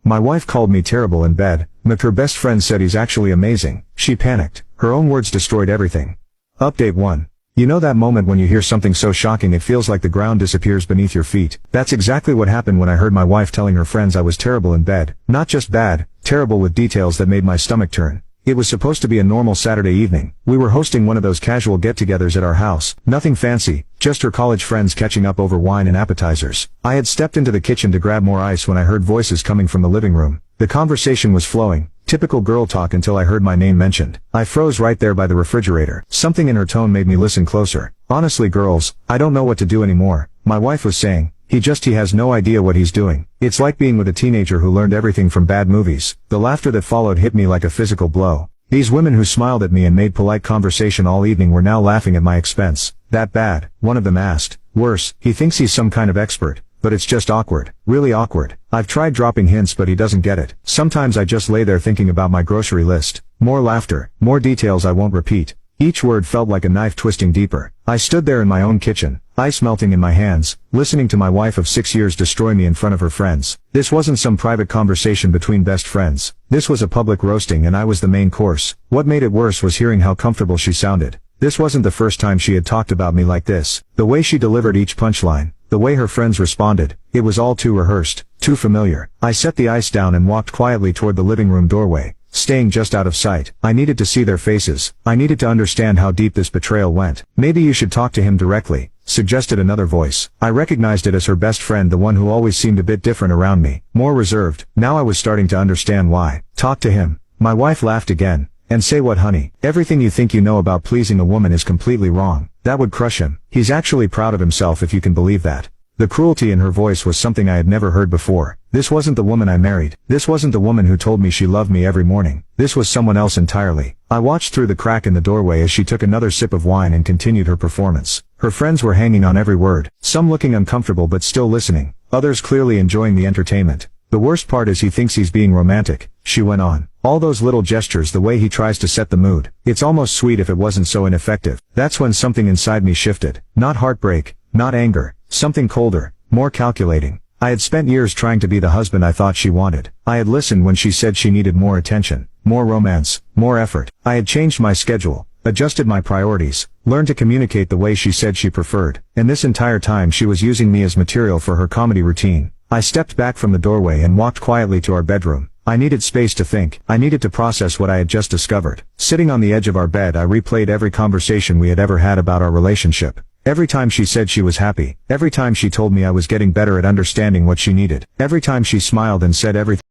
My wife called me terrible in bed, but her best friend said he's actually amazing. She panicked. Her own words destroyed everything. Update 1. You know that moment when you hear something so shocking it feels like the ground disappears beneath your feet? That's exactly what happened when I heard my wife telling her friends I was terrible in bed. Not just bad, terrible with details that made my stomach turn. It was supposed to be a normal Saturday evening. We were hosting one of those casual get-togethers at our house. Nothing fancy, just her college friends catching up over wine and appetizers. I had stepped into the kitchen to grab more ice when I heard voices coming from the living room. The conversation was flowing. Typical girl talk until I heard my name mentioned. I froze right there by the refrigerator. Something in her tone made me listen closer. Honestly girls, I don't know what to do anymore. My wife was saying, he has no idea what he's doing. It's like being with a teenager who learned everything from bad movies. The laughter that followed hit me like a physical blow. These women who smiled at me and made polite conversation all evening were now laughing at my expense. That bad? One of them asked. Worse, he thinks he's some kind of expert. But it's just awkward. Really awkward. I've tried dropping hints but he doesn't get it. Sometimes I just lay there thinking about my grocery list. More laughter. More details I won't repeat. Each word felt like a knife twisting deeper. I stood there in my own kitchen, ice melting in my hands, listening to my wife of 6 years destroy me in front of her friends. This wasn't some private conversation between best friends. This was a public roasting and I was the main course. What made it worse was hearing how comfortable she sounded. This wasn't the first time she had talked about me like this. The way she delivered each punchline, the way her friends responded, it was all too rehearsed, too familiar. I set the ice down and walked quietly toward the living room doorway, staying just out of sight. I needed to see their faces. I needed to understand how deep this betrayal went. Maybe you should talk to him directly, suggested another voice. I recognized it as her best friend, the one who always seemed a bit different around me, more reserved. Now I was starting to understand why. Talk to him. My wife laughed again. And say what, honey? Everything you think you know about pleasing a woman is completely wrong. That would crush him. He's actually proud of himself if you can believe that. The cruelty in her voice was something I had never heard before. This wasn't the woman I married. This wasn't the woman who told me she loved me every morning. This was someone else entirely. I watched through the crack in the doorway as she took another sip of wine and continued her performance. Her friends were hanging on every word, some looking uncomfortable but still listening, others clearly enjoying the entertainment. The worst part is he thinks he's being romantic, she went on. All those little gestures, the way he tries to set the mood. It's almost sweet if it wasn't so ineffective. That's when something inside me shifted. Not heartbreak, not anger, something colder, more calculating. I had spent years trying to be the husband I thought she wanted. I had listened when she said she needed more attention, more romance, more effort. I had changed my schedule, adjusted my priorities, learned to communicate the way she said she preferred. And this entire time she was using me as material for her comedy routine. I stepped back from the doorway and walked quietly to our bedroom. I needed space to think. I needed to process what I had just discovered. Sitting on the edge of our bed, I replayed every conversation we had ever had about our relationship. Every time she said she was happy. Every time she told me I was getting better at understanding what she needed. Every time she smiled and said everything